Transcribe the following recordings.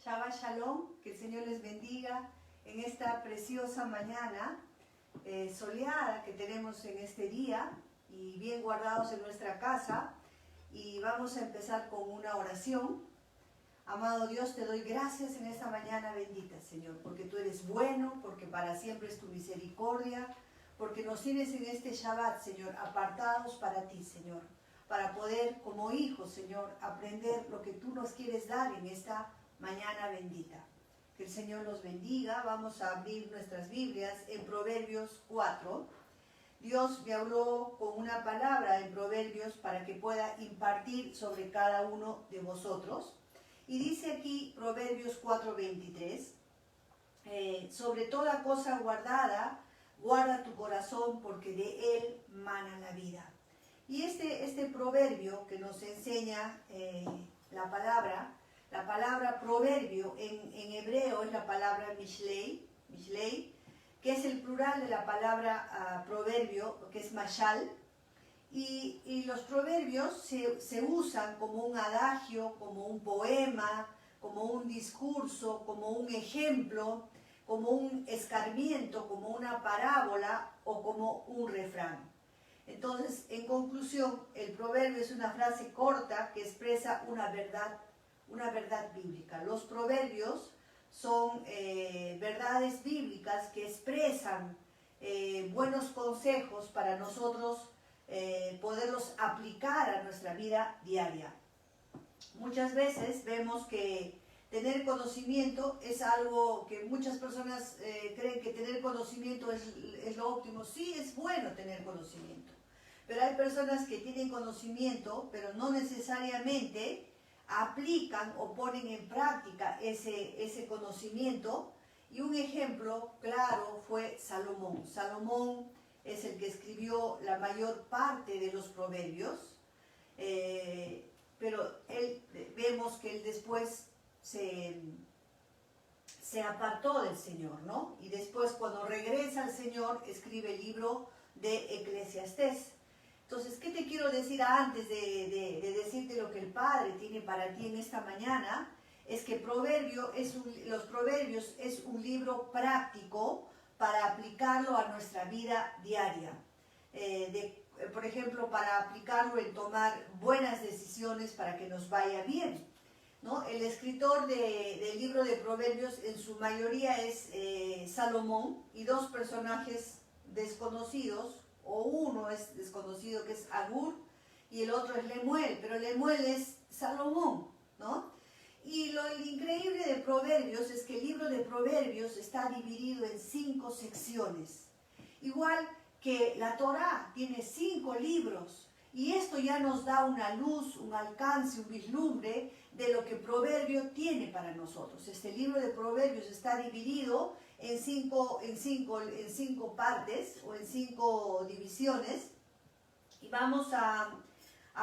Shabbat Shalom, que el Señor les bendiga en esta preciosa mañana soleada que tenemos en este día y bien guardados en nuestra casa. Y vamos a empezar con una oración. Amado Dios, te doy gracias en esta mañana bendita, Señor, porque tú eres bueno, porque para siempre es tu misericordia, porque nos tienes en este Shabbat, Señor, apartados para ti, Señor, para poder, como hijos, Señor, aprender lo que tú nos quieres dar en esta mañana bendita. Que el Señor los bendiga. Vamos a abrir nuestras Biblias en Proverbios 4. Dios me habló con una palabra en Proverbios para que pueda impartir sobre cada uno de vosotros. Y dice aquí Proverbios 4:23, sobre toda cosa guardada, guarda tu corazón porque de él mana la vida. Y este proverbio que nos enseña la palabra proverbio en hebreo es la palabra mishlei, que es el plural de la palabra proverbio, que es mashal. Y los proverbios se usan como un adagio, como un poema, como un discurso, como un ejemplo, como un escarmiento, como una parábola o como un refrán. Entonces, en conclusión, el proverbio es una frase corta que expresa una verdad bíblica. Los proverbios son verdades bíblicas que expresan buenos consejos para nosotros poderlos aplicar a nuestra vida diaria. Muchas veces vemos que tener conocimiento es algo que muchas personas creen que tener conocimiento es lo óptimo. Sí, es bueno tener conocimiento, pero hay personas que tienen conocimiento, pero no necesariamente aplican o ponen en práctica ese conocimiento. Y un ejemplo claro fue Salomón. Salomón es el que escribió la mayor parte de los proverbios, pero vemos que él después se apartó del Señor, ¿no? Y después, cuando regresa al Señor, escribe el libro de Eclesiastés. Entonces, ¿qué te quiero decir antes de decirte lo que el Padre tiene para ti en esta mañana? Es que los proverbios es un libro práctico para aplicarlo a nuestra vida diaria. Por ejemplo, para aplicarlo en tomar buenas decisiones para que nos vaya bien, ¿no? El escritor del libro de Proverbios en su mayoría es Salomón, y dos personajes desconocidos, o uno es desconocido que es Agur y el otro es Lemuel, pero Lemuel es Salomón, ¿no? Y lo increíble de Proverbios es que el libro de Proverbios está dividido en 5 secciones. Igual que la Torá tiene 5 libros. Y esto ya nos da una luz, un alcance, un vislumbre de lo que Proverbio tiene para nosotros. Este libro de Proverbios está dividido en cinco partes o en 5 divisiones. Y vamos a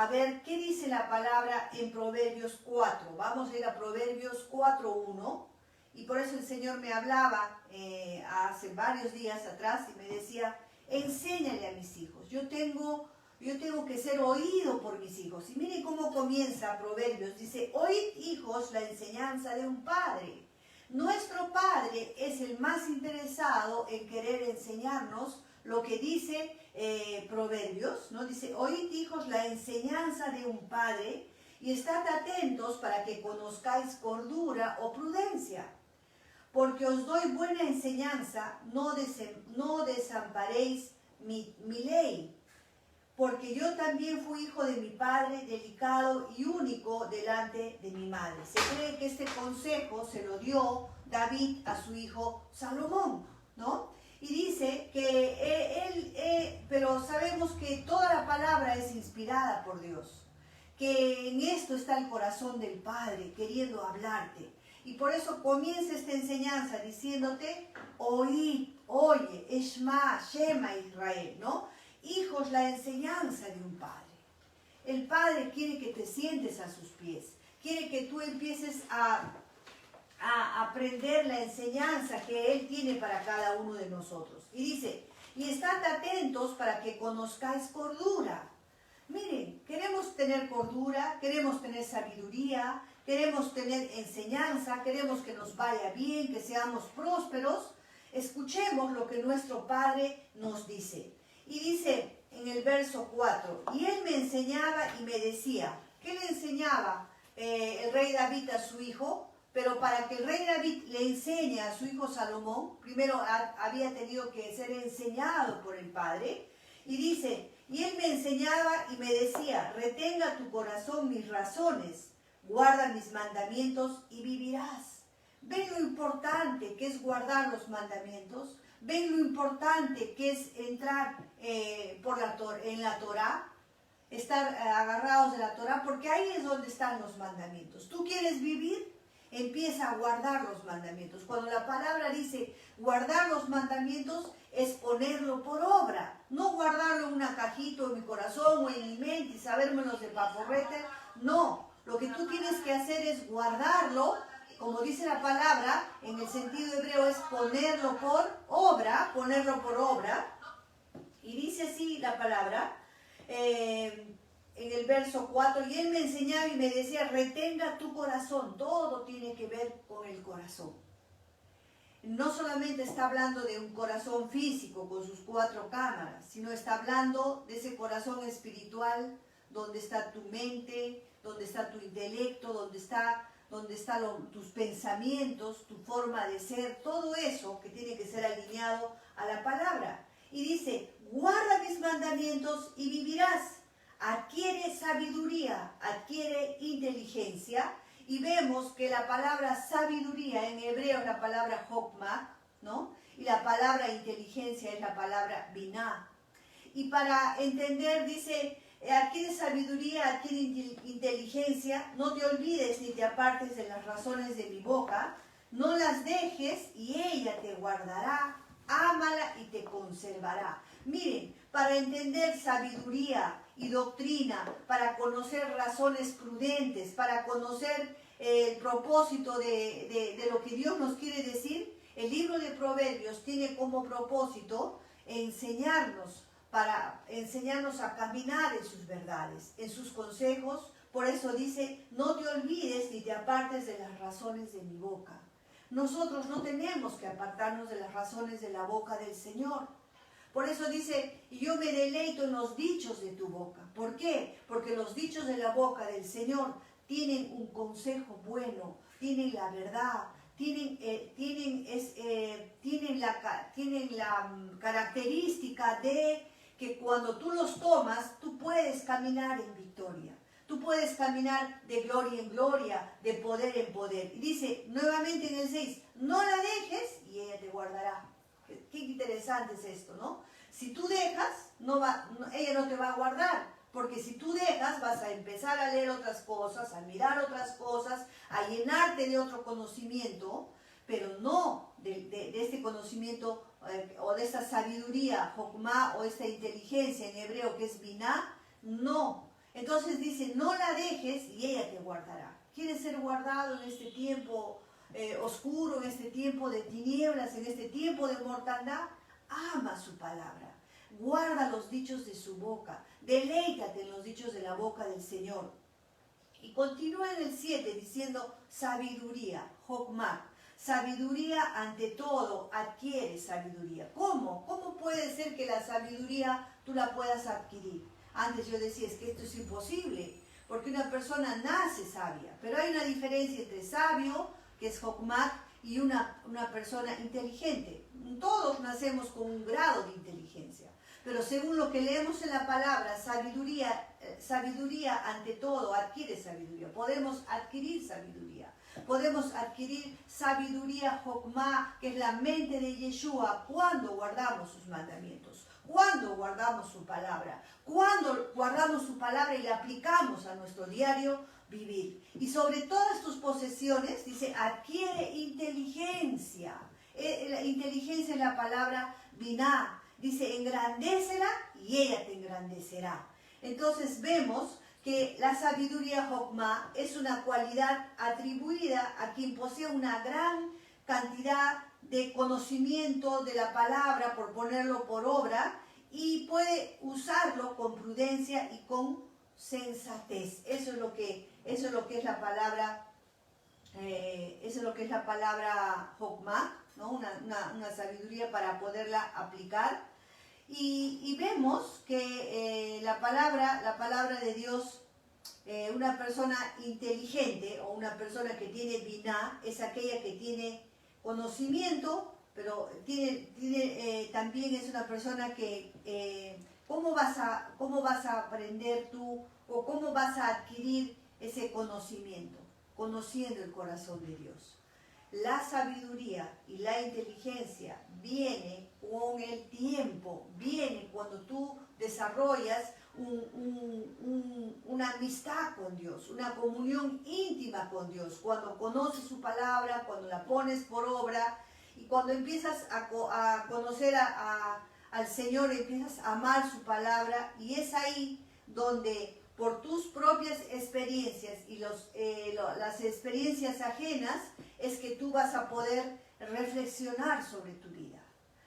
ver qué dice la palabra en Proverbios 4. Vamos a ir a Proverbios 4:1. Y por eso el Señor me hablaba hace varios días atrás y me decía, enséñale a mis hijos. Yo tengo que ser oído por mis hijos. Y miren cómo comienza Proverbios. Dice, oíd, hijos, la enseñanza de un padre. Nuestro Padre es el más interesado en querer enseñarnos lo que dice Proverbios, ¿no? Dice, oíd, hijos, la enseñanza de un padre, y estad atentos para que conozcáis cordura o prudencia. Porque os doy buena enseñanza, no desamparéis mi ley. Porque yo también fui hijo de mi padre, delicado y único delante de mi madre. Se cree que este consejo se lo dio David a su hijo Salomón, ¿no? Y dice que pero sabemos que toda la palabra es inspirada por Dios, que en esto está el corazón del Padre queriendo hablarte. Y por eso comienza esta enseñanza diciéndote, oye, Shema Israel, ¿no? Hijos, la enseñanza de un padre. El Padre quiere que te sientes a sus pies, quiere que tú empieces a aprender la enseñanza que Él tiene para cada uno de nosotros. Y dice, y estad atentos para que conozcáis cordura. Miren, queremos tener cordura, queremos tener sabiduría, queremos tener enseñanza, queremos que nos vaya bien, que seamos prósperos. Escuchemos lo que nuestro Padre nos dice. Y dice en el verso 4, y él me enseñaba y me decía, ¿qué le enseñaba el rey David a su hijo? Pero para que el rey David le enseñe a su hijo Salomón, primero había tenido que ser enseñado por el Padre. Y dice, y él me enseñaba y me decía, retenga tu corazón mis razones, guarda mis mandamientos y vivirás. ¿Ven lo importante que es guardar los mandamientos? ¿Ven lo importante que es entrar en la Torá? Estar agarrados de la Torá, porque ahí es donde están los mandamientos. ¿Tú quieres vivir? Empieza a guardar los mandamientos. Cuando la palabra dice guardar los mandamientos, es ponerlo por obra. No guardarlo en una cajita en mi corazón o en mi mente y sabérmelos de paporrete. No, lo que tú tienes que hacer es guardarlo, como dice la palabra, en el sentido hebreo es ponerlo por obra, Y dice así la palabra, en el verso 4, y él me enseñaba y me decía, retenga tu corazón. Todo tiene que ver con el corazón. No solamente está hablando de un corazón físico con sus 4 cámaras, sino está hablando de ese corazón espiritual donde está tu mente, donde está tu intelecto, donde están tus pensamientos, tu forma de ser, todo eso que tiene que ser alineado a la palabra. Y dice, guarda mis mandamientos y vivirás. Adquiere sabiduría, adquiere inteligencia. Y vemos que la palabra sabiduría en hebreo es la palabra hokmah, ¿no? Y la palabra inteligencia es la palabra binah. Y para entender, dice, adquiere sabiduría, adquiere inteligencia, no te olvides ni te apartes de las razones de mi boca, no las dejes y ella te guardará, ámala y te conservará. Miren, para entender sabiduría y doctrina, para conocer razones prudentes, para conocer el propósito de lo que Dios nos quiere decir, el libro de Proverbios tiene como propósito enseñarnos a caminar en sus verdades, en sus consejos. Por eso dice, no te olvides ni te apartes de las razones de mi boca. Nosotros no tenemos que apartarnos de las razones de la boca del Señor. Por eso dice, y yo me deleito en los dichos de tu boca. ¿Por qué? Porque los dichos de la boca del Señor tienen un consejo bueno, tienen la verdad, tienen la característica de que cuando tú los tomas, tú puedes caminar en victoria. Tú puedes caminar de gloria en gloria, de poder en poder. Y dice nuevamente en el 6, no la dejes y ella te guardará. Qué interesante es esto, ¿no? Si tú dejas, ella no te va a guardar. Porque si tú dejas, vas a empezar a leer otras cosas, a mirar otras cosas, a llenarte de otro conocimiento, pero no de este conocimiento o de esta sabiduría, hokmah, o esta inteligencia en hebreo que es binah, no. Entonces dice, no la dejes y ella te guardará. ¿Quieres ser guardado en este tiempo oscuro, en este tiempo de tinieblas, en este tiempo de mortandad? Ama su palabra, guarda los dichos de su boca, deleítate en los dichos de la boca del Señor. Y continúa en el 7 diciendo sabiduría, hokmah. Sabiduría ante todo, adquiere sabiduría. ¿Cómo? ¿Cómo puede ser que la sabiduría tú la puedas adquirir? Antes yo decía, es que esto es imposible, porque una persona nace sabia, pero hay una diferencia entre sabio, que es hokmah, y una persona inteligente. Todos nacemos con un grado de inteligencia, pero según lo que leemos en la palabra, sabiduría ante todo, adquiere sabiduría. Podemos adquirir sabiduría. Podemos adquirir sabiduría hokmah, que es la mente de Yeshua, cuando guardamos sus mandamientos, cuando guardamos su palabra, cuando guardamos su palabra y la aplicamos a nuestro diario vivir. Y sobre todas tus posesiones, dice, adquiere inteligencia. La inteligencia es la palabra binah. Dice, engrandécela y ella te engrandecerá. Entonces vemos que la sabiduría hokmah es una cualidad atribuida a quien posee una gran cantidad de conocimiento de la palabra, por ponerlo por obra, y puede usarlo con prudencia y con sensatez. Eso es lo que es la palabra es lo que es la palabra Hokmah, ¿no? Una sabiduría para poderla aplicar. Y vemos que la palabra de Dios, una persona inteligente o una persona que tiene biná, es aquella que tiene conocimiento, pero también es una persona que, ¿cómo vas a aprender tú o cómo vas a adquirir ese conocimiento? Conociendo el corazón de Dios. La sabiduría y la inteligencia viene con el tiempo, viene cuando tú desarrollas una amistad con Dios, una comunión íntima con Dios, cuando conoces su palabra, cuando la pones por obra y cuando empiezas a conocer al Señor, empiezas a amar su palabra, y es ahí donde por tus propias experiencias y las experiencias ajenas es que tú vas a poder reflexionar sobre tu vida.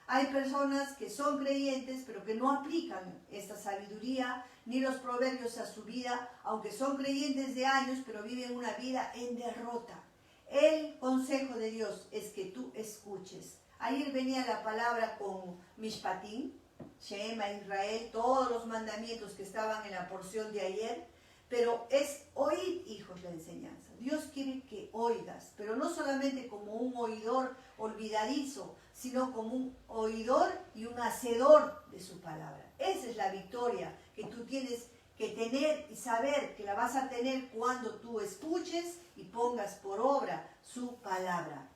Hay personas que son creyentes pero que no aplican esta sabiduría ni los proverbios a su vida, aunque son creyentes de años, pero viven una vida en derrota. El consejo de Dios es que tú escuches. Ayer venía la palabra con Mishpatim, Shema Israel, todos los mandamientos que estaban en la porción de ayer, pero es oír, hijos, la enseñanza. Dios quiere que oigas, pero no solamente como un oidor olvidadizo, sino como un oidor y un hacedor de su palabra. Esa es la victoria que tú tienes que tener y saber que la vas a tener cuando tú escuches y pongas por obra su palabra.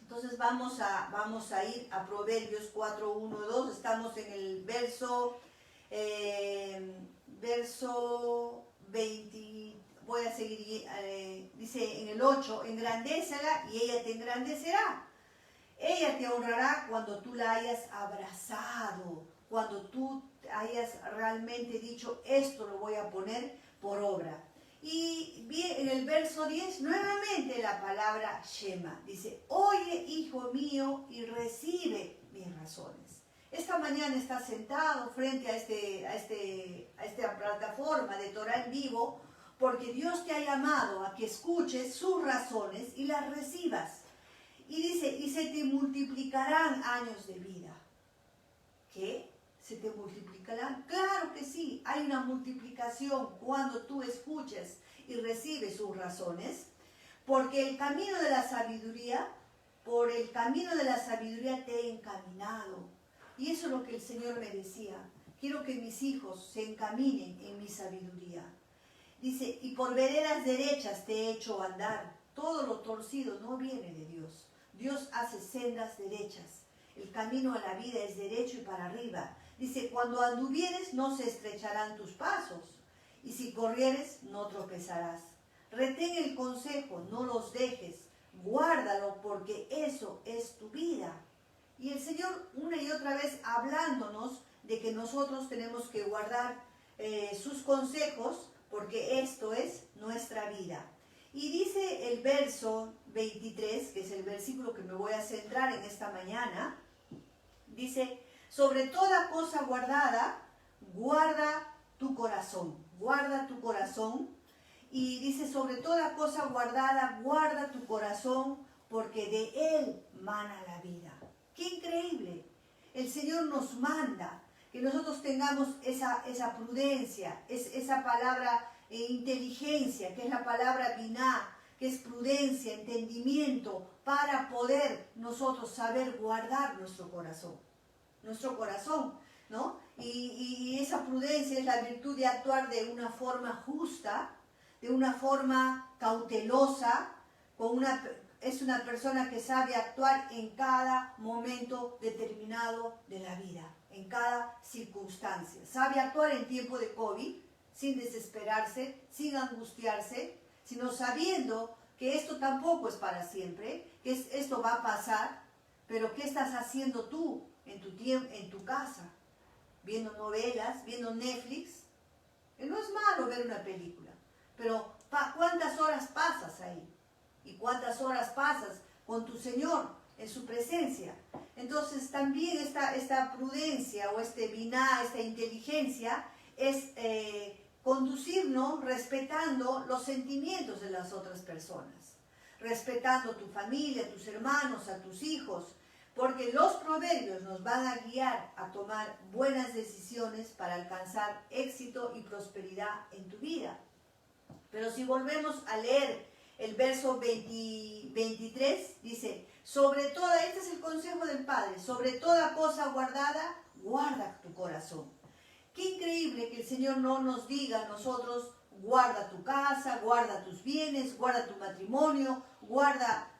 Entonces vamos a ir a Proverbios 4, 1, 2. Estamos en el verso 20, voy a seguir, dice en el 8, engrandécela y ella te engrandecerá. Ella te honrará cuando tú la hayas abrazado, cuando tú hayas realmente dicho, esto lo voy a poner por obra. Y en el verso 10, nuevamente la palabra Shema. Dice, oye, hijo mío, y recibe mis razones. Esta mañana estás sentado frente a esta plataforma de Torah en vivo, porque Dios te ha llamado a que escuches sus razones y las recibas. Y dice, y se te multiplicarán años de vida. ¿Qué? ¿Se te multiplicarán? Claro que sí, hay una multiplicación cuando tú escuchas y recibes sus razones, porque el camino de la sabiduría, por el camino de la sabiduría te he encaminado. Y eso es lo que el Señor me decía, quiero que mis hijos se encaminen en mi sabiduría. Dice, y por veredas derechas te he hecho andar. Todo lo torcido no viene de Dios. Dios hace sendas derechas. El camino a la vida es derecho y para arriba. Dice, cuando anduvieres no se estrecharán tus pasos, y si corrieres no tropezarás. Retén el consejo, no los dejes, guárdalo porque eso es tu vida. Y el Señor una y otra vez hablándonos de que nosotros tenemos que guardar sus consejos porque esto es nuestra vida. Y dice el verso 23, que es el versículo que me voy a centrar en esta mañana, dice, sobre toda cosa guardada, guarda tu corazón, y dice, sobre toda cosa guardada, guarda tu corazón, porque de él mana la vida. ¡Qué increíble! El Señor nos manda que nosotros tengamos esa prudencia, esa palabra inteligencia, que es la palabra biná, que es prudencia, entendimiento, para poder nosotros saber guardar nuestro corazón, ¿no? Y esa prudencia es la virtud de actuar de una forma justa, de una forma cautelosa, es una persona que sabe actuar en cada momento determinado de la vida, en cada circunstancia. Sabe actuar en tiempo de COVID, sin desesperarse, sin angustiarse, sino sabiendo que esto tampoco es para siempre, que esto va a pasar, pero ¿qué estás haciendo tú en tu casa? Viendo novelas, viendo Netflix. No es malo ver una película, pero ¿cuántas horas pasas ahí? ¿Y cuántas horas pasas con tu Señor en su presencia? Entonces también esta prudencia o biná, esta inteligencia es conducirnos respetando los sentimientos de las otras personas, respetando a tu familia, a tus hermanos, a tus hijos, porque los proverbios nos van a guiar a tomar buenas decisiones para alcanzar éxito y prosperidad en tu vida. Pero si volvemos a leer el verso 23, dice, este es el consejo del Padre, sobre toda cosa guardada, guarda tu corazón. Qué increíble que el Señor no nos diga a nosotros, guarda tu casa, guarda tus bienes, guarda tu matrimonio, guarda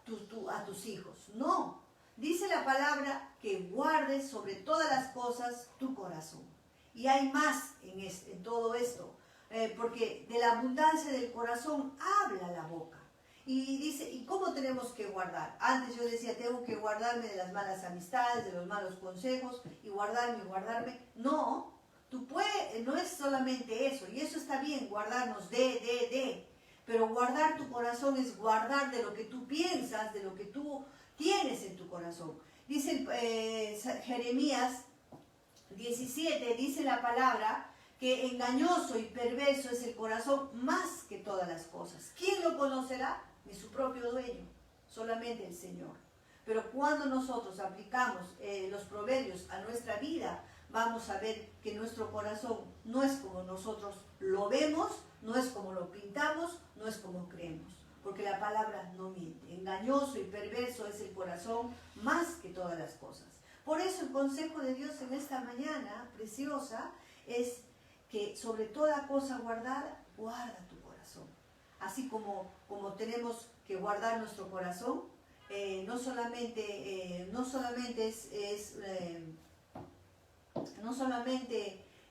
a tus hijos. No, dice la palabra que guardes sobre todas las cosas tu corazón. Y hay más en todo esto, porque de la abundancia del corazón habla la boca. Y dice, ¿y cómo tenemos que guardar? Antes yo decía, tengo que guardarme de las malas amistades, de los malos consejos, y guardarme. No, no es solamente eso, y eso está bien, guardarnos pero guardar tu corazón es guardar de lo que tú piensas, de lo que tú tienes en tu corazón. Dice Jeremías 17, dice la palabra, que engañoso y perverso es el corazón más que todas las cosas. ¿Quién lo conocerá? Ni su propio dueño, solamente el Señor. Pero cuando nosotros aplicamos los proverbios a nuestra vida, vamos a ver que nuestro corazón no es como nosotros lo vemos, no es como lo pintamos, no es como creemos. Porque la palabra no miente. Engañoso y perverso es el corazón más que todas las cosas. Por eso el consejo de Dios en esta mañana preciosa es que sobre toda cosa guardada, guarda tu corazón. Así como tenemos que guardar nuestro corazón, no solamente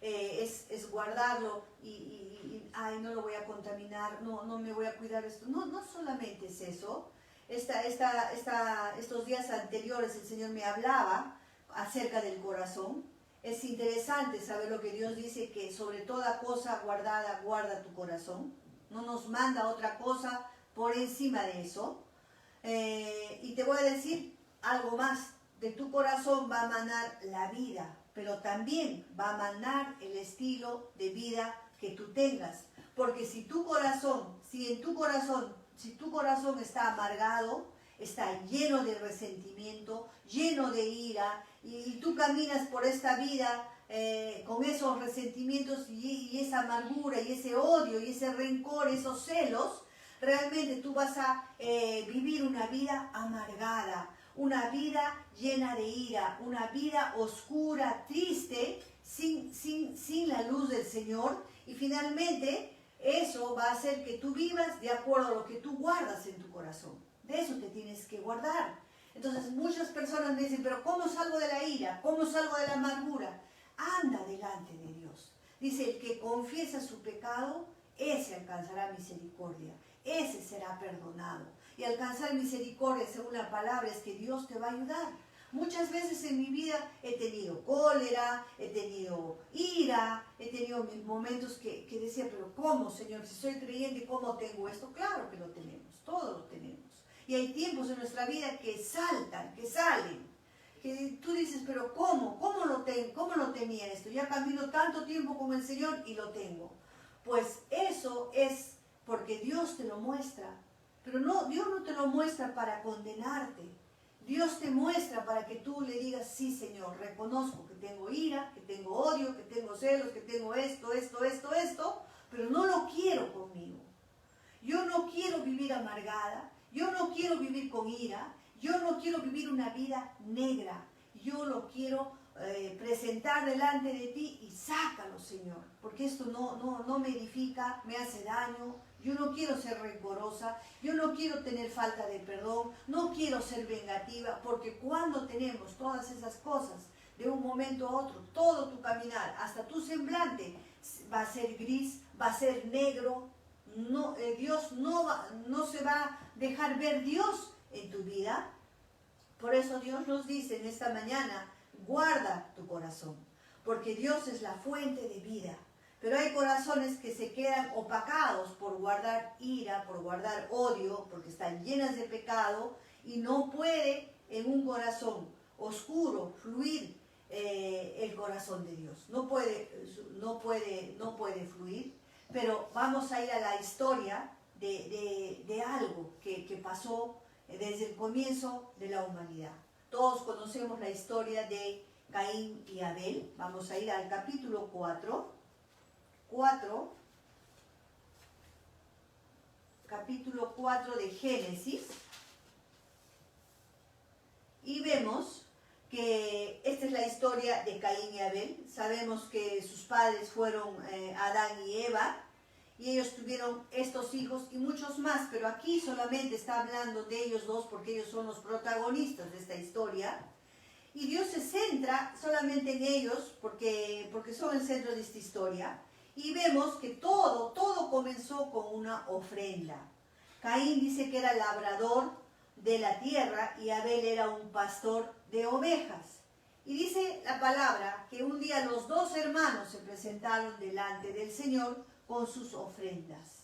es guardarlo ay, no lo voy a contaminar, no me voy a cuidar esto. No solamente es eso. Estos días anteriores el Señor me hablaba acerca del corazón. Es interesante saber lo que Dios dice, que sobre toda cosa guardada, guarda tu corazón. No nos manda otra cosa por encima de eso. Y te voy a decir algo más. De tu corazón va a manar la vida, pero también va a manar el estilo de vida que tú tengas. Porque si tu corazón está amargado, está lleno de resentimiento, lleno de ira, y tú caminas por esta vida con esos resentimientos y esa amargura y ese odio y ese rencor, esos celos, realmente tú vas a vivir una vida amargada, una vida llena de ira, una vida oscura, triste, sin la luz del Señor, y finalmente eso va a hacer que tú vivas de acuerdo a lo que tú guardas en tu corazón. De eso te tienes que guardar. Entonces muchas personas me dicen, pero ¿cómo salgo de la ira? ¿Cómo salgo de la amargura? Anda delante de Dios. Dice, el que confiesa su pecado, ese alcanzará misericordia, ese será perdonado. Y alcanzar misericordia, según la palabra, es que Dios te va a ayudar. Muchas veces en mi vida he tenido cólera, he tenido ira, he tenido mis momentos que decía, pero ¿cómo, Señor? Si soy creyente, ¿cómo tengo esto? Claro que lo tenemos, todos lo tenemos. Y hay tiempos en nuestra vida que saltan, que salen, que tú dices, pero ¿cómo lo tenía esto? Ya camino tanto tiempo con el Señor y lo tengo. Pues eso es porque Dios te lo muestra. Pero Dios no te lo muestra para condenarte. Dios te muestra para que tú le digas, sí, Señor, reconozco que tengo ira, que tengo odio, que tengo celos, que tengo esto, pero no lo quiero conmigo. Yo no quiero vivir amargada, yo no quiero vivir con ira, yo no quiero vivir una vida negra. Yo lo quiero presentar delante de ti y sácalo, Señor, porque esto no me edifica, me hace daño. Yo no quiero ser rencorosa, yo no quiero tener falta de perdón, no quiero ser vengativa, porque cuando tenemos todas esas cosas, de un momento a otro, todo tu caminar, hasta tu semblante, va a ser gris, va a ser negro. Dios no se va a dejar ver Dios en tu vida. Por eso Dios nos dice en esta mañana, guarda tu corazón, porque Dios es la fuente de vida. Pero hay corazones que se quedan opacados por guardar ira, por guardar odio, porque están llenas de pecado, y no puede en un corazón oscuro fluir el corazón de Dios. No puede fluir. Pero vamos a ir a la historia de algo que pasó desde el comienzo de la humanidad. Todos conocemos la historia de Caín y Abel. Vamos a ir al capítulo 4. Capítulo 4 de Génesis. Y vemos que esta es la historia de Caín y Abel. Sabemos que sus padres fueron Adán y Eva, y ellos tuvieron estos hijos y muchos más, pero aquí solamente está hablando de ellos dos porque ellos son los protagonistas de esta historia. Y Dios se centra solamente en ellos porque son el centro de esta historia. Y vemos que todo comenzó con una ofrenda. Caín dice que era labrador de la tierra y Abel era un pastor de ovejas. Y dice la palabra que un día los dos hermanos se presentaron delante del Señor con sus ofrendas.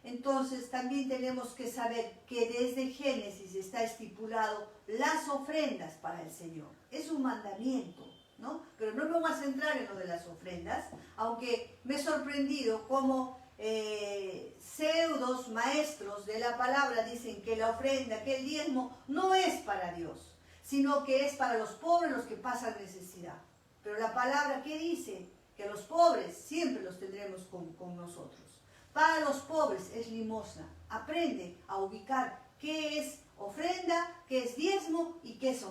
Entonces también tenemos que saber que desde Génesis está estipulado las ofrendas para el Señor. Es un mandamiento, ¿no? Pero no me voy a centrar en lo de las ofrendas, aunque me he sorprendido cómo pseudos maestros de la palabra dicen que la ofrenda, que el diezmo no es para Dios, sino que es para los pobres, los que pasan necesidad. Pero la palabra, ¿qué dice? Que los pobres siempre los tendremos con nosotros. Para los pobres es limosna. Aprende a ubicar qué es ofrenda, qué es diezmo y qué es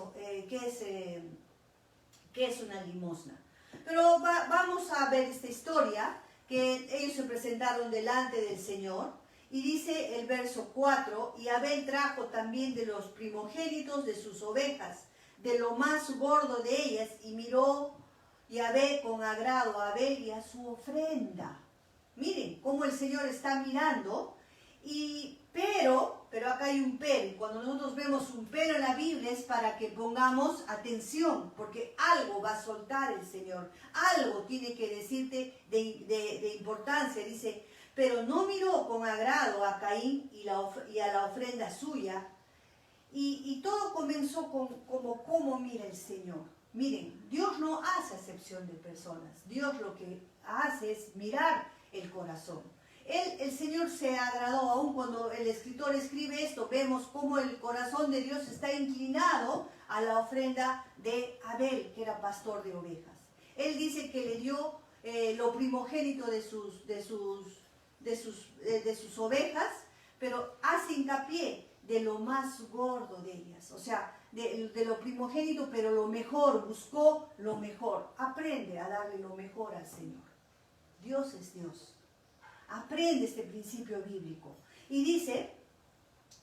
una limosna. Pero vamos a ver esta historia, que ellos se presentaron delante del Señor, y dice el verso 4, y Abel trajo también de los primogénitos de sus ovejas, de lo más gordo de ellas, y miró Yahvé con agrado a Abel y a su ofrenda. Miren cómo el Señor está mirando, pero acá hay un pero, y cuando nosotros vemos un pero en la Biblia es para que pongamos atención, porque algo va a soltar el Señor, algo tiene que decirte de importancia. Dice, pero no miró con agrado a Caín y a la ofrenda suya, y todo comenzó como mira el Señor. Miren, Dios no hace acepción de personas, Dios lo que hace es mirar el corazón. El Señor se agradó, aún cuando el escritor escribe esto, vemos cómo el corazón de Dios está inclinado a la ofrenda de Abel, que era pastor de ovejas. Él dice que le dio lo primogénito de sus ovejas, pero hace hincapié de lo más gordo de ellas, o sea, de lo primogénito, pero lo mejor, buscó lo mejor. Aprende a darle lo mejor al Señor. Dios es Dios. Aprende este principio bíblico. Y dice,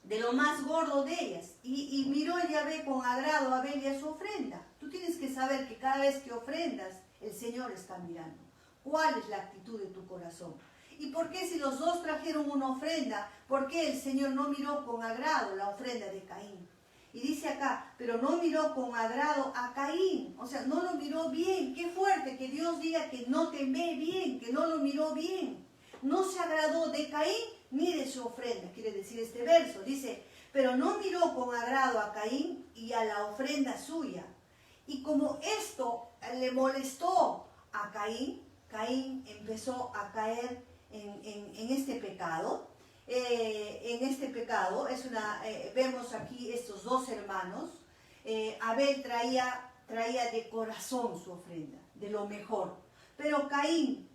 de lo más gordo de ellas. Y miró Yahvé con agrado a Abel y a su ofrenda. Tú tienes que saber que cada vez que ofrendas, el Señor está mirando. ¿Cuál es la actitud de tu corazón? ¿Y por qué si los dos trajeron una ofrenda, por qué el Señor no miró con agrado la ofrenda de Caín? Y dice acá, pero no miró con agrado a Caín. O sea, no lo miró bien. Qué fuerte que Dios diga que no te ve bien, que no lo miró bien. No se agradó de Caín ni de su ofrenda. Quiere decir este verso. Dice, pero no miró con agrado a Caín y a la ofrenda suya. Y como esto le molestó a Caín, Caín empezó a caer en este pecado. Vemos aquí estos dos hermanos. Abel traía de corazón su ofrenda, de lo mejor. Pero Caín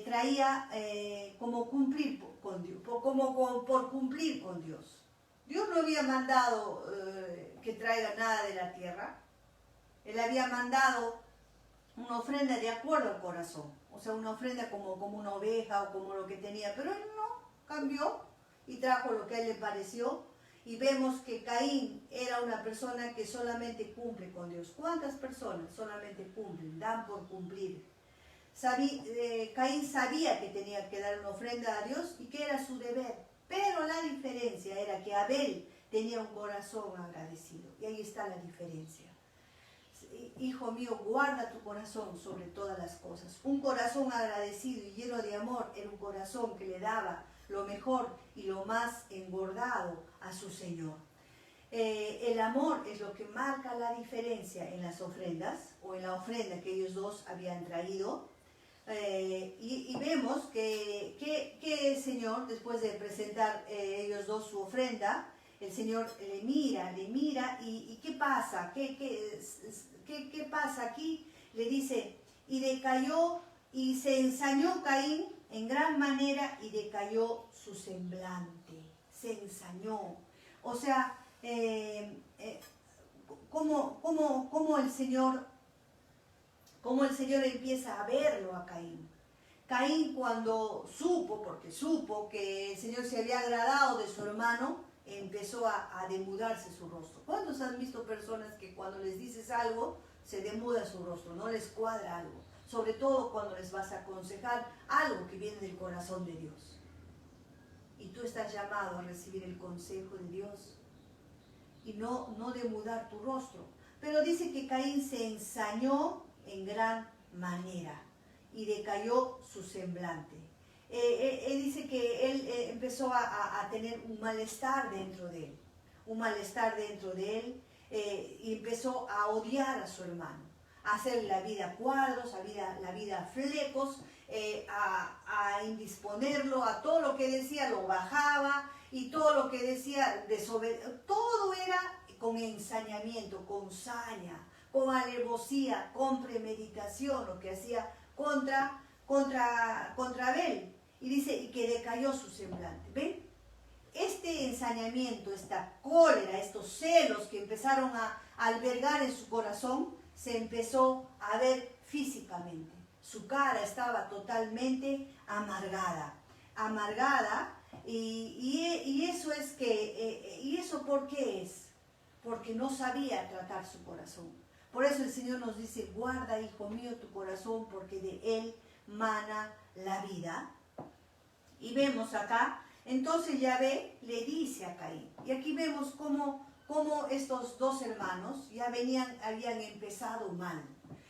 traía como cumplir con Dios, por cumplir con Dios. Dios no había mandado que traiga nada de la tierra. Él había mandado una ofrenda de acuerdo al corazón. O sea, una ofrenda como una oveja o como lo que tenía. Pero él no, cambió y trajo lo que a él le pareció. Y vemos que Caín era una persona que solamente cumple con Dios. ¿Cuántas personas solamente cumplen, dan por cumplir? Caín sabía que tenía que dar una ofrenda a Dios y que era su deber. Pero la diferencia era que Abel tenía un corazón agradecido. Y ahí está la diferencia. Hijo mío, guarda tu corazón sobre todas las cosas. Un corazón agradecido y lleno de amor era un corazón que le daba lo mejor y lo más engordado a su Señor. El amor es lo que marca la diferencia en las ofrendas, o en la ofrenda que ellos dos habían traído. y vemos que el Señor, después de presentar ellos dos su ofrenda, el Señor le mira y ¿qué pasa? ¿Qué pasa aquí? Le dice, y decayó y se ensañó Caín en gran manera y decayó su semblante, se ensañó. O sea, cómo el Señor empieza a verlo a Caín. Caín cuando porque supo que el Señor se había agradado de su hermano, empezó a demudarse su rostro. ¿Cuántos han visto personas que cuando les dices algo, se demuda su rostro, no les cuadra algo? Sobre todo cuando les vas a aconsejar algo que viene del corazón de Dios. Y tú estás llamado a recibir el consejo de Dios y no demudar tu rostro. Pero dice que Caín se ensañó en gran manera y decayó su semblante. Él dice que él empezó a tener un malestar dentro de él, y empezó a odiar a su hermano, a hacer la vida cuadros, la vida flecos, a indisponerlo, a todo lo que decía lo bajaba, y todo lo que decía todo era con ensañamiento, con saña, con alevosía, con premeditación, lo que hacía contra Abel. Y dice, y que decayó su semblante. ¿Ven? Este ensañamiento, esta cólera, estos celos que empezaron a albergar en su corazón, se empezó a ver físicamente. Su cara estaba totalmente amargada, y eso es ¿y eso por qué es? Porque no sabía tratar su corazón. Por eso el Señor nos dice, guarda, hijo mío, tu corazón, porque de él mana la vida. Y vemos acá, entonces Yahvé le dice a Caín, y aquí vemos cómo estos dos hermanos ya habían empezado mal.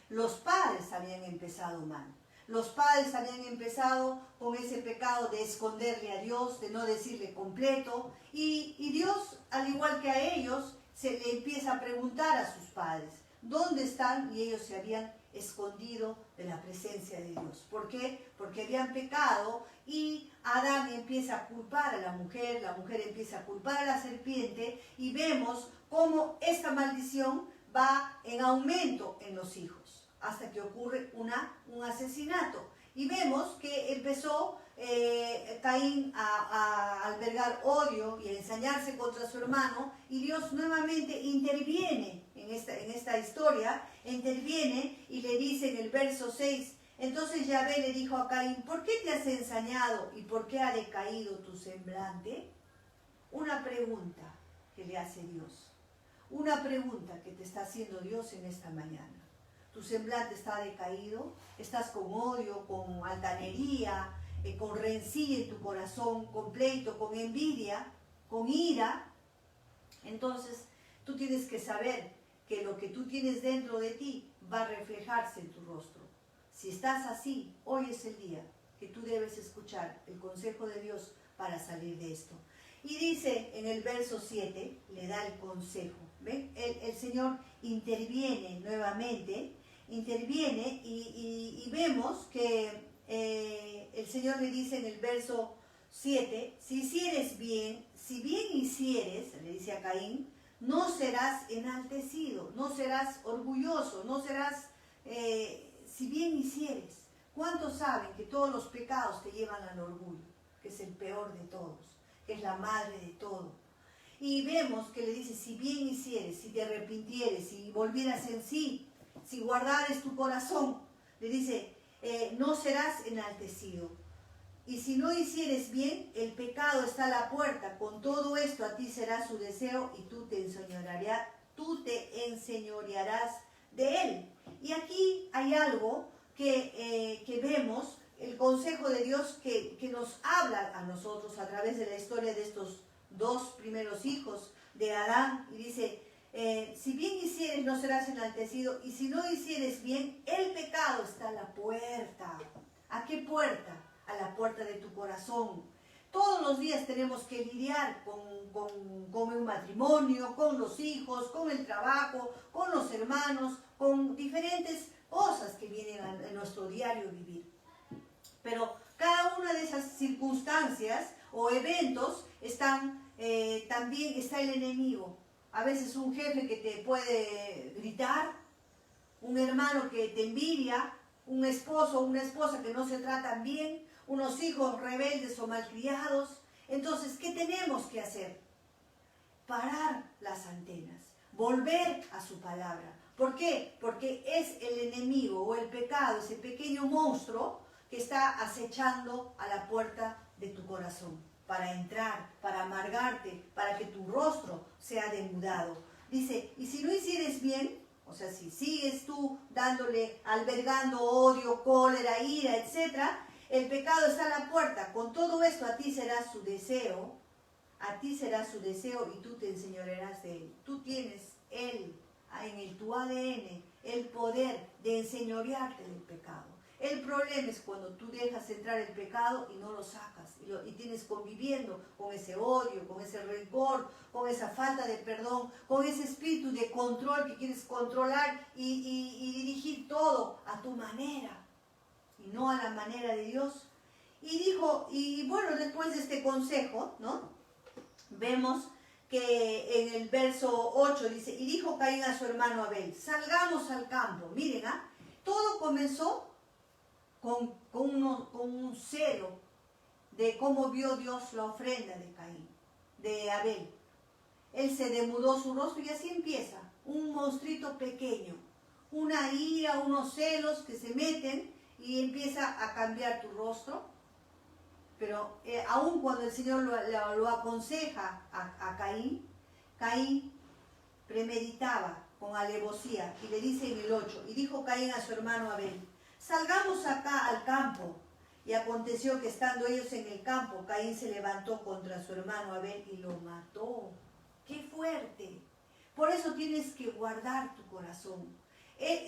Los padres habían empezado mal. Los padres habían empezado con ese pecado de esconderle a Dios, de no decirle completo, y Dios, al igual que a ellos, se le empieza a preguntar a sus padres, ¿dónde están? Y ellos se habían escondido de la presencia de Dios. ¿Por qué? Porque habían pecado, y Adán empieza a culpar a la mujer empieza a culpar a la serpiente, y vemos cómo esta maldición va en aumento en los hijos, hasta que ocurre un asesinato. Y vemos que empezó Caín a albergar odio y a ensañarse contra su hermano, y Dios nuevamente interviene en esta historia, interviene y le dice en el verso 6, entonces Yahvé le dijo a Caín, ¿por qué te has ensañado y por qué ha decaído tu semblante? Una pregunta que le hace Dios, una pregunta que te está haciendo Dios en esta mañana. Tu semblante está decaído, estás con odio, con altanería, con rencilla en tu corazón, con pleito, con envidia, con ira. Entonces tú tienes que saber que lo que tú tienes dentro de ti va a reflejarse en tu rostro. Si estás así, hoy es el día que tú debes escuchar el consejo de Dios para salir de esto. Y dice en el verso 7, le da el consejo. ¿Ven? El Señor interviene nuevamente, y vemos que el Señor le dice en el verso 7, si bien hicieres, le dice a Caín, no serás enaltecido, no serás orgulloso, no serás, si bien hicieres. ¿Cuántos saben que todos los pecados te llevan al orgullo, que es el peor de todos, que es la madre de todo? Y vemos que le dice, si bien hicieres, si te arrepintieres, si volvieras en sí, si guardares tu corazón, le dice, no serás enaltecido. Y si no hicieres bien, el pecado está a la puerta. Con todo esto a ti será su deseo y tú te enseñorearás de él. Y aquí hay algo que vemos, el consejo de Dios que nos habla a nosotros a través de la historia de estos dos primeros hijos de Adán. Y dice, si bien hicieres no serás enaltecido, y si no hicieres bien, el pecado está a la puerta. ¿A qué puerta? A la puerta de tu corazón. Todos los días tenemos que lidiar con el matrimonio, con los hijos, con el trabajo, con los hermanos, con diferentes cosas que vienen a nuestro diario vivir. Pero cada una de esas circunstancias o eventos también está el enemigo. A veces un jefe que te puede gritar, un hermano que te envidia, un esposo o una esposa que no se tratan bien, unos hijos rebeldes o malcriados. Entonces, ¿qué tenemos que hacer? Parar las antenas, volver a su palabra. ¿Por qué? Porque es el enemigo o el pecado, ese pequeño monstruo que está acechando a la puerta de tu corazón para entrar, para amargarte, para que tu rostro sea demudado. Dice, y si no hicieres bien, o sea, si sigues tú albergando odio, cólera, ira, etc., el pecado está a la puerta. Con todo esto a ti será su deseo, y tú te enseñorearás de él. Tú tienes en tu ADN el poder de enseñorearte del pecado. El problema es cuando tú dejas entrar el pecado y no lo sacas y tienes conviviendo con ese odio, con ese rencor, con esa falta de perdón, con ese espíritu de control que quieres controlar y dirigir todo a tu manera y no a la manera de Dios. Y bueno, después de este consejo, ¿no? Vemos que en el verso 8 dice, y dijo Caín a su hermano Abel, salgamos al campo. Miren, todo comenzó con un celo de cómo vio Dios la ofrenda de Caín, de Abel. Él se demudó su rostro y así empieza, un monstruito pequeño, una ira, unos celos que se meten y empieza a cambiar tu rostro. Pero aun cuando el Señor lo aconseja a Caín, Caín premeditaba con alevosía y le dice en el 8, y dijo Caín a su hermano Abel, salgamos acá al campo. Y aconteció que estando ellos en el campo, Caín se levantó contra su hermano Abel y lo mató. ¡Qué fuerte! Por eso tienes que guardar tu corazón.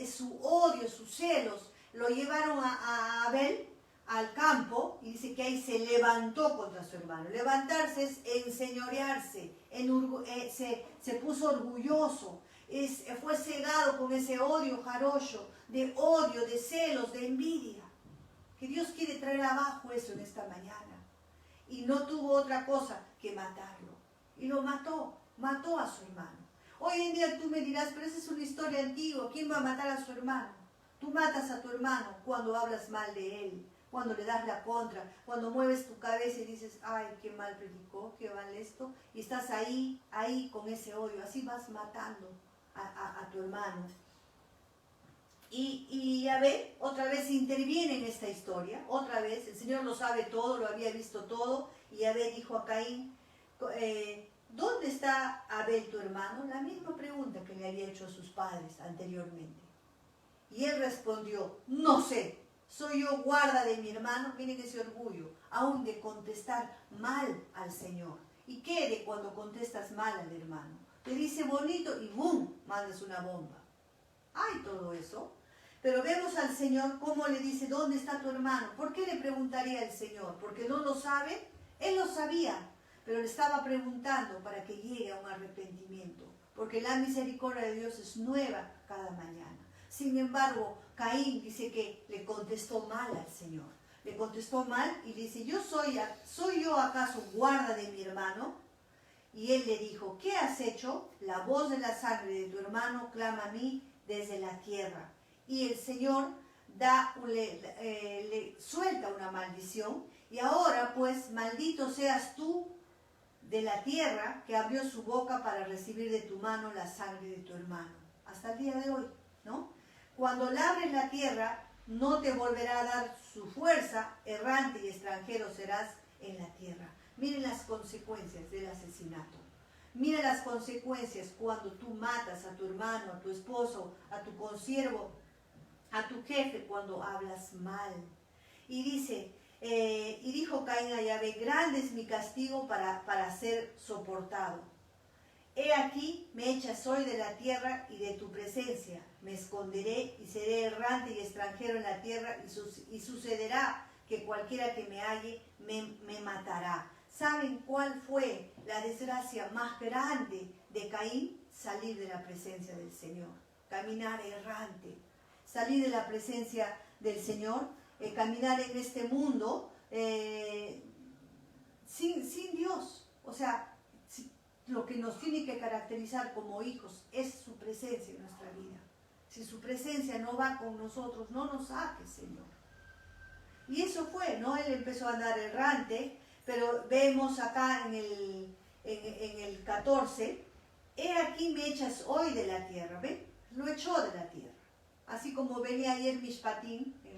Su odio, sus celos, lo llevaron a Abel al campo y dice que ahí se levantó contra su hermano. Levantarse es enseñorearse, se puso orgulloso, fue cegado con ese odio jarocho, de odio, de celos, de envidia. Que Dios quiere traer abajo eso en esta mañana. Y no tuvo otra cosa que matarlo. Y lo mató a su hermano. Hoy en día tú me dirás, pero esa es una historia antigua, ¿quién va a matar a su hermano? Tú matas a tu hermano cuando hablas mal de él, cuando le das la contra, cuando mueves tu cabeza y dices, ay, qué mal predicó, qué mal esto, y estás ahí con ese odio, así vas matando a tu hermano. Y Abel otra vez interviene en esta historia, otra vez, el Señor lo sabe todo, lo había visto todo, y Abel dijo a Caín, ¿dónde está Abel tu hermano? La misma pregunta que le había hecho a sus padres anteriormente. Y él respondió, no sé, soy yo guarda de mi hermano. Miren ese orgullo, aún de contestar mal al Señor. ¿Y qué de cuando contestas mal al hermano? Te dice bonito y ¡bum!, mandas una bomba. Hay todo eso. Pero vemos al Señor cómo le dice, ¿dónde está tu hermano? ¿Por qué le preguntaría el Señor? ¿Porque no lo sabe? Él lo sabía, pero le estaba preguntando para que llegue a un arrepentimiento. Porque la misericordia de Dios es nueva cada mañana. Sin embargo, Caín dice que le contestó mal al Señor. Le contestó mal y dice, ¿soy yo acaso guarda de mi hermano? Y él le dijo, ¿qué has hecho? La voz de la sangre de tu hermano clama a mí desde la tierra. Y el Señor le suelta una maldición. Y ahora pues, maldito seas tú de la tierra que abrió su boca para recibir de tu mano la sangre de tu hermano. Hasta el día de hoy, ¿no? Cuando labres la tierra, no te volverá a dar su fuerza, errante y extranjero serás en la tierra. Miren las consecuencias del asesinato. Mira las consecuencias cuando tú matas a tu hermano, a tu esposo, a tu consiervo, a tu jefe, cuando hablas mal. Y dice, y dijo Caín a Yahvé, grande es mi castigo para ser soportado. He aquí, me echas hoy de la tierra y de tu presencia. Me esconderé y seré errante y extranjero en la tierra y sucederá que cualquiera que me halle me matará. ¿Saben cuál fue la desgracia más grande de Caín? Salir de la presencia del Señor, caminar errante, salir de la presencia del Señor. caminar en este mundo sin Dios. O sea, lo que nos tiene que caracterizar como hijos es su presencia en nuestra vida. Si su presencia no va con nosotros, no nos saque, Señor. Y eso fue, ¿no? Él empezó a andar errante, pero vemos acá en el 14, he aquí me echas hoy de la tierra, ¿ven? Lo echó de la tierra. Así como venía ayer Mishpatim en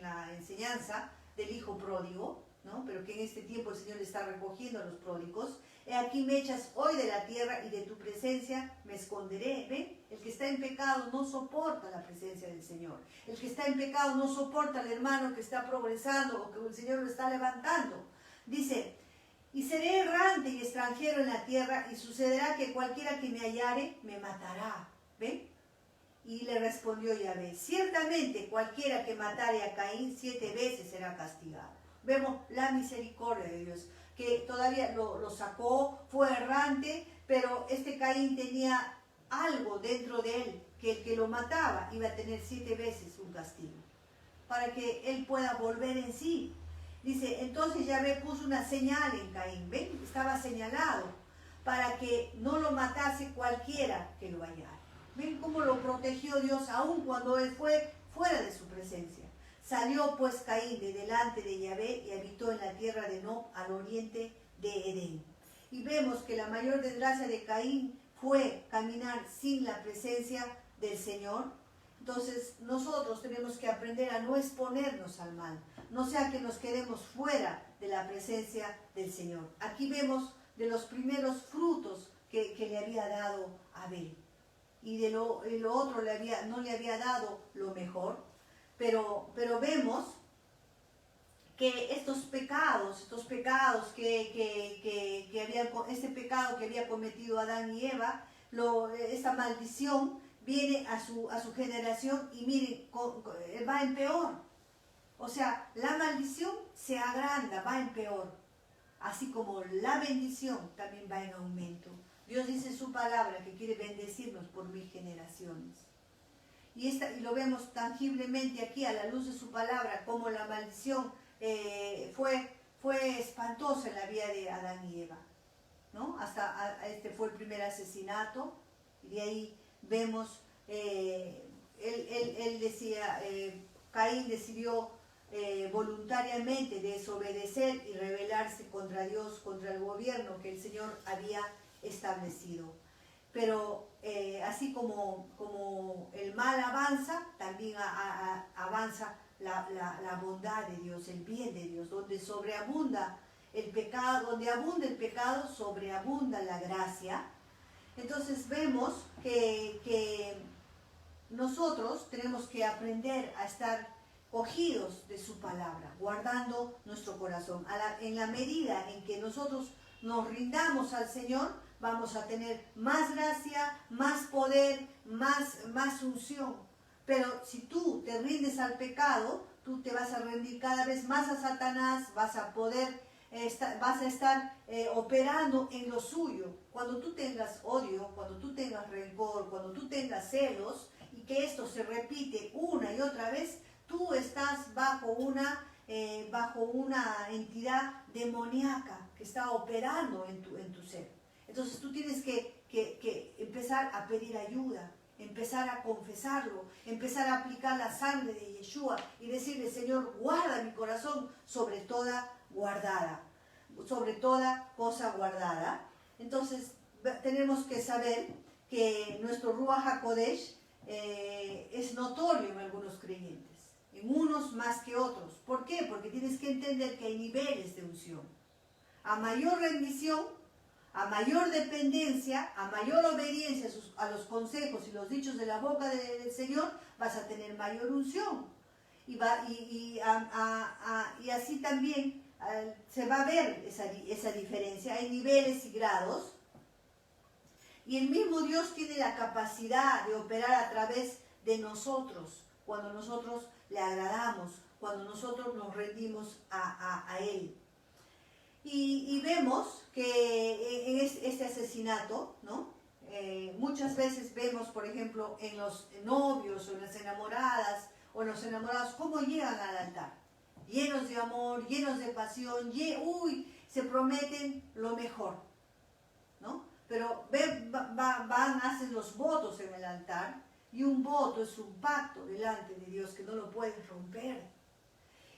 la enseñanza del hijo pródigo, ¿no? Pero que en este tiempo el Señor está recogiendo a los pródigos. He aquí me echas hoy de la tierra y de tu presencia me esconderé. ¿Ven? El que está en pecado no soporta la presencia del Señor. El que está en pecado no soporta al hermano que está progresando o que el Señor lo está levantando. Dice, y seré errante y extranjero en la tierra y sucederá que cualquiera que me hallare me matará. ¿Ven? Y le respondió Yahvé, ciertamente cualquiera que matare a Caín 7 veces será castigado. Vemos la misericordia de Dios, que todavía lo sacó, fue errante, pero este Caín tenía algo dentro de él, que el que lo mataba iba a tener 7 veces un castigo, para que él pueda volver en sí. Dice, entonces Yahvé puso una señal en Caín, ¿ven? Estaba señalado, para que no lo matase cualquiera que lo hallara. ¿Ven cómo lo protegió Dios aún cuando él fue fuera de su presencia? Salió pues Caín de delante de Yahvé y habitó en la tierra de Nob al oriente de Edén. Y vemos que la mayor desgracia de Caín fue caminar sin la presencia del Señor. Entonces nosotros tenemos que aprender a no exponernos al mal, no sea que nos quedemos fuera de la presencia del Señor. Aquí vemos de los primeros frutos que le había dado Abel. Y de lo otro no le había dado lo mejor, pero vemos que este pecado que había cometido Adán y Eva, esta maldición viene a su generación y miren, va en peor. O sea, la maldición se agranda, va en peor, así como la bendición también va en aumento. Dios dice en su palabra que quiere bendecirnos por 1000 generaciones. Y lo vemos tangiblemente aquí a la luz de su palabra, como la maldición fue espantosa en la vida de Adán y Eva, ¿no? Este fue el primer asesinato, y de ahí vemos, él decía, Caín decidió voluntariamente desobedecer y rebelarse contra Dios, contra el gobierno que el Señor había establecido. Pero así como el mal avanza, también avanza la bondad de Dios, el bien de Dios, donde sobreabunda el pecado, donde abunda el pecado, sobreabunda la gracia. Entonces vemos que nosotros tenemos que aprender a estar cogidos de su palabra, guardando nuestro corazón. En la medida en que nosotros nos rindamos al Señor, vamos a tener más gracia, más poder, más unción. Pero si tú te rindes al pecado, tú te vas a rendir cada vez más a Satanás, vas a estar operando en lo suyo. Cuando tú tengas odio, cuando tú tengas rencor, cuando tú tengas celos, y que esto se repite una y otra vez, tú estás bajo una entidad demoníaca que está operando en tu ser. Entonces tú tienes que empezar a pedir ayuda, empezar a confesarlo, empezar a aplicar la sangre de Yeshua y decirle, Señor, guarda mi corazón sobre toda cosa guardada. Entonces tenemos que saber que nuestro Ruach HaKodesh es notorio en algunos creyentes, en unos más que otros. ¿Por qué? Porque tienes que entender que hay niveles de unción. A mayor rendición, a mayor dependencia, a mayor obediencia a los consejos y los dichos de la boca del Señor, vas a tener mayor unción. Y así también se va a ver esa diferencia. Hay niveles y grados. Y el mismo Dios tiene la capacidad de operar a través de nosotros, cuando nosotros le agradamos, cuando nosotros nos rendimos a Él. Y vemos que en este asesinato, ¿no? Muchas veces vemos, por ejemplo, en los novios o en las enamoradas o en los enamorados, cómo llegan al altar. llenos de amor, llenos de pasión, se prometen lo mejor, ¿no? Pero van, hacen los votos en el altar, y un voto es un pacto delante de Dios que no lo puedes romper.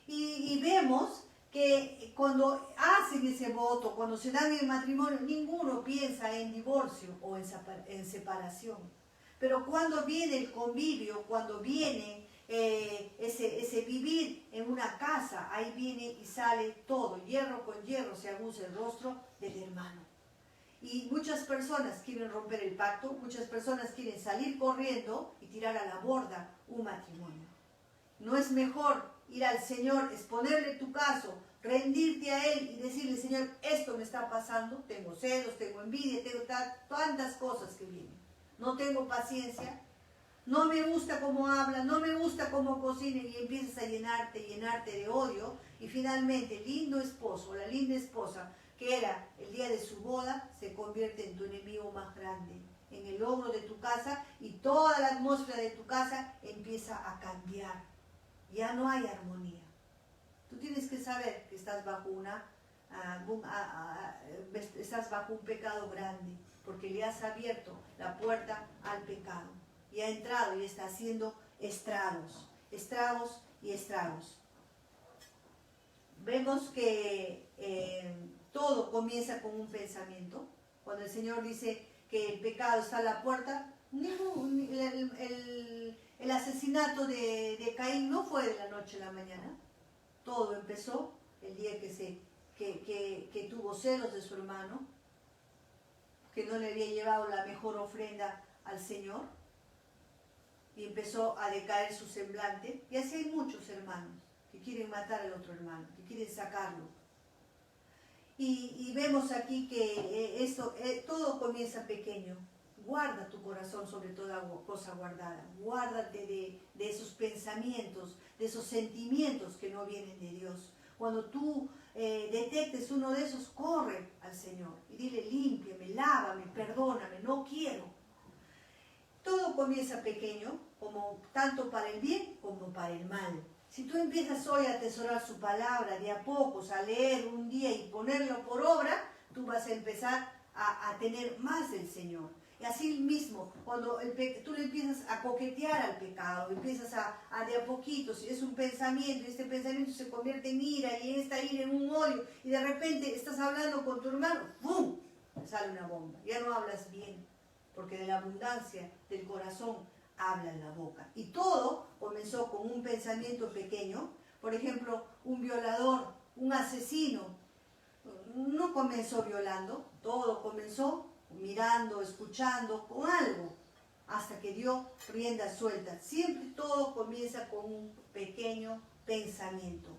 Y vemos que cuando hacen ese voto, cuando se dan el matrimonio, ninguno piensa en divorcio o en separación. Pero cuando viene el convivio, cuando viene ese vivir en una casa, ahí viene y sale todo, hierro con hierro se aguza el rostro del hermano. Y muchas personas quieren romper el pacto, muchas personas quieren salir corriendo y tirar a la borda un matrimonio. ¿No es mejor ir al Señor, exponerle tu caso, rendirte a Él y decirle, Señor, esto me está pasando, tengo celos, tengo envidia, tengo tantas cosas que vienen, no tengo paciencia, no me gusta cómo habla, no me gusta cómo cocina, y empiezas a llenarte de odio, y finalmente el lindo esposo o la linda esposa que era el día de su boda, se convierte en tu enemigo más grande, en el logro de tu casa, y toda la atmósfera de tu casa empieza a cambiar. Ya no hay armonía. Tú tienes que saber que estás bajo estás bajo un pecado grande, porque le has abierto la puerta al pecado, y ha entrado y está haciendo estragos y estragos. Vemos que todo comienza con un pensamiento. Cuando el Señor dice que el pecado está a la puerta, el asesinato de Caín no fue de la noche a la mañana. Todo empezó el día que tuvo celos de su hermano, que no le había llevado la mejor ofrenda al Señor, y empezó a decaer su semblante. Y así hay muchos hermanos que quieren matar al otro hermano, que quieren sacarlo. Y vemos aquí que todo comienza pequeño. Guarda tu corazón sobre toda cosa guardada. Guárdate de esos pensamientos, de esos sentimientos que no vienen de Dios. Cuando tú detectes uno de esos, corre al Señor y dile, límpiame, lávame, perdóname, no quiero. Todo comienza pequeño, como tanto para el bien como para el mal. Si tú empiezas hoy a atesorar su palabra, de a pocos, a leer un día y ponerlo por obra, tú vas a empezar a tener más del Señor. Y así mismo, cuando tú le empiezas a coquetear al pecado, empiezas a de a poquito, si es un pensamiento, y este pensamiento se convierte en ira, y en esta ira en un odio, y de repente estás hablando con tu hermano, ¡pum!, sale una bomba. Ya no hablas bien, porque de la abundancia del corazón habla en la boca. Y todo comenzó con un pensamiento pequeño. Por ejemplo, un violador, un asesino, no comenzó violando, todo comenzó mirando, escuchando, con algo, hasta que dio rienda suelta. Siempre todo comienza con un pequeño pensamiento.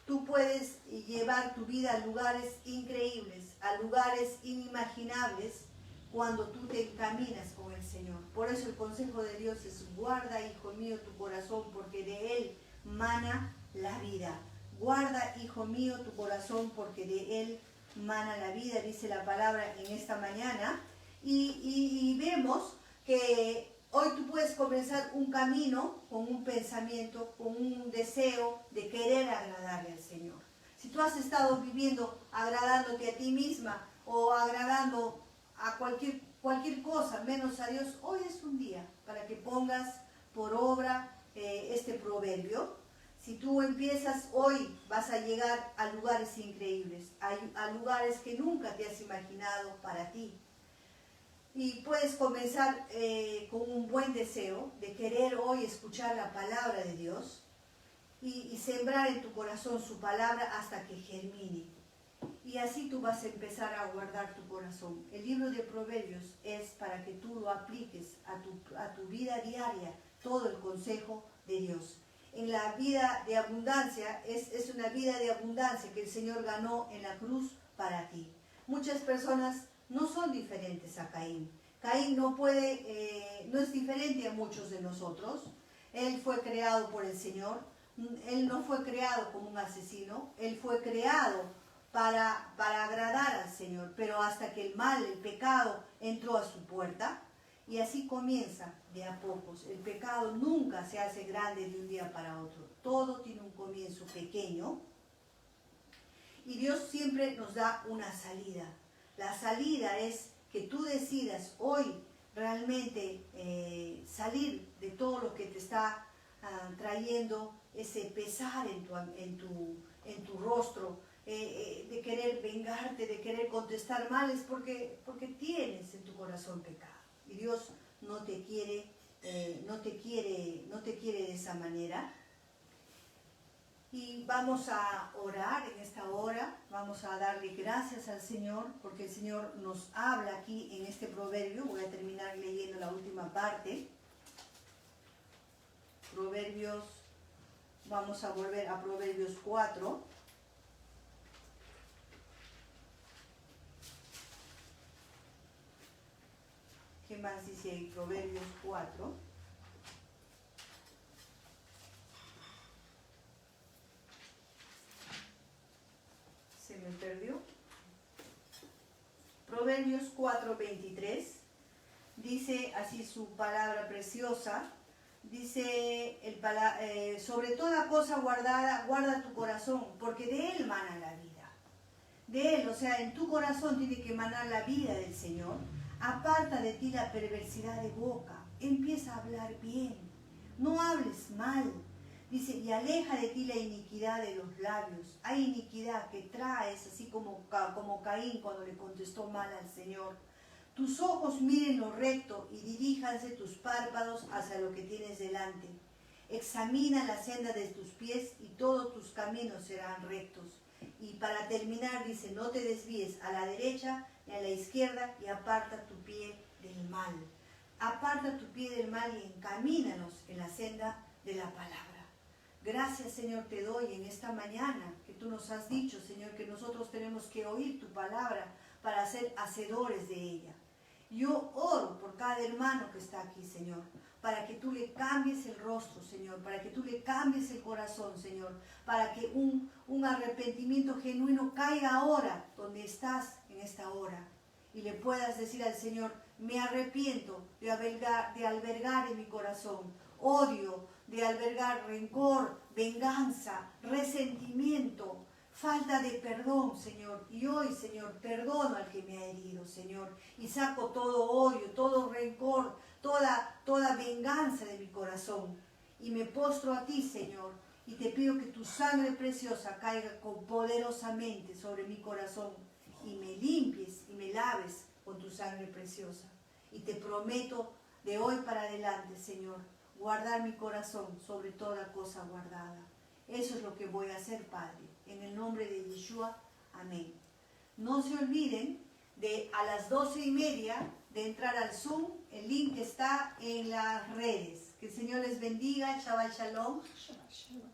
Tú puedes llevar tu vida a lugares increíbles, a lugares inimaginables, cuando tú te encaminas con el Señor. Por eso el consejo de Dios es: guarda, hijo mío, tu corazón, porque de él mana la vida. Guarda, hijo mío, tu corazón, porque de él mana la vida, dice la palabra en esta mañana. Y vemos que hoy tú puedes comenzar un camino con un pensamiento, con un deseo de querer agradarle al Señor. Si tú has estado viviendo agradándote a ti misma o agradando a cualquier cosa menos a Dios, hoy es un día para que pongas por obra este proverbio. Si tú empiezas hoy, vas a llegar a lugares increíbles, a lugares que nunca te has imaginado para ti. Y puedes comenzar con un buen deseo de querer hoy escuchar la palabra de Dios y sembrar en tu corazón su palabra hasta que germine. Y así tú vas a empezar a guardar tu corazón. El libro de Proverbios es para que tú lo apliques a tu vida diaria, todo el consejo de Dios. En la vida de abundancia, es una vida de abundancia que el Señor ganó en la cruz para ti. Muchas personas no son diferentes a Caín. Caín no es diferente a muchos de nosotros. Él fue creado por el Señor. Él no fue creado como un asesino. Él fue creado para agradar al Señor. Pero hasta que el mal, el pecado, entró a su puerta, Y así comienza de a pocos. El pecado nunca se hace grande de un día para otro. Todo tiene un comienzo pequeño. Y Dios siempre nos da una salida. La salida es que tú decidas hoy realmente salir de todo lo que te está trayendo ese pesar en tu rostro, de querer vengarte, de querer contestar mal, es porque tienes en tu corazón pecado. Y Dios no te quiere de esa manera. Y vamos a orar en esta hora, vamos a darle gracias al Señor, porque el Señor nos habla aquí en este proverbio. Voy a terminar leyendo la última parte. Proverbios, vamos a volver a Proverbios 4. ¿Qué más dice ahí? Proverbios 4. Se me perdió. Proverbios 4:23. Dice así su palabra preciosa. Dice, sobre toda cosa guardada, guarda tu corazón, porque de él mana la vida. De él, o sea, en tu corazón tiene que manar la vida del Señor. Aparta de ti la perversidad de boca. Empieza a hablar bien. No hables mal. Dice, y aleja de ti la iniquidad de los labios. Hay iniquidad que traes, así como Caín cuando le contestó mal al Señor. Tus ojos miren lo recto y diríjanse tus párpados hacia lo que tienes delante. Examina la senda de tus pies y todos tus caminos serán rectos. Y para terminar dice, no te desvíes a la derecha ni a la izquierda y aparta tu pie del mal. Aparta tu pie del mal y encamínanos en la senda de la palabra. Gracias, Señor, te doy en esta mañana que tú nos has dicho, Señor, que nosotros tenemos que oír tu palabra para ser hacedores de ella. Yo oro por cada hermano que está aquí, Señor, para que tú le cambies el rostro, Señor, para que tú le cambies el corazón, Señor, para que un arrepentimiento genuino caiga ahora donde estás en esta hora y le puedas decir al Señor, me arrepiento de albergar en mi corazón odio, de albergar rencor, venganza, resentimiento, falta de perdón, Señor. Y hoy, Señor, perdono al que me ha herido, Señor. Y saco todo odio, todo rencor, toda venganza de mi corazón. Y me postro a ti, Señor. Y te pido que tu sangre preciosa caiga poderosamente sobre mi corazón. Y me limpies y me laves con tu sangre preciosa. Y te prometo de hoy para adelante, Señor, guardar mi corazón sobre toda cosa guardada. Eso es lo que voy a hacer, Padre. En el nombre de Yeshua, amén. No se olviden de a las 12:30 de entrar al Zoom. El link está en las redes. Que el Señor les bendiga. Shabbat Shalom. Shabbat Shalom.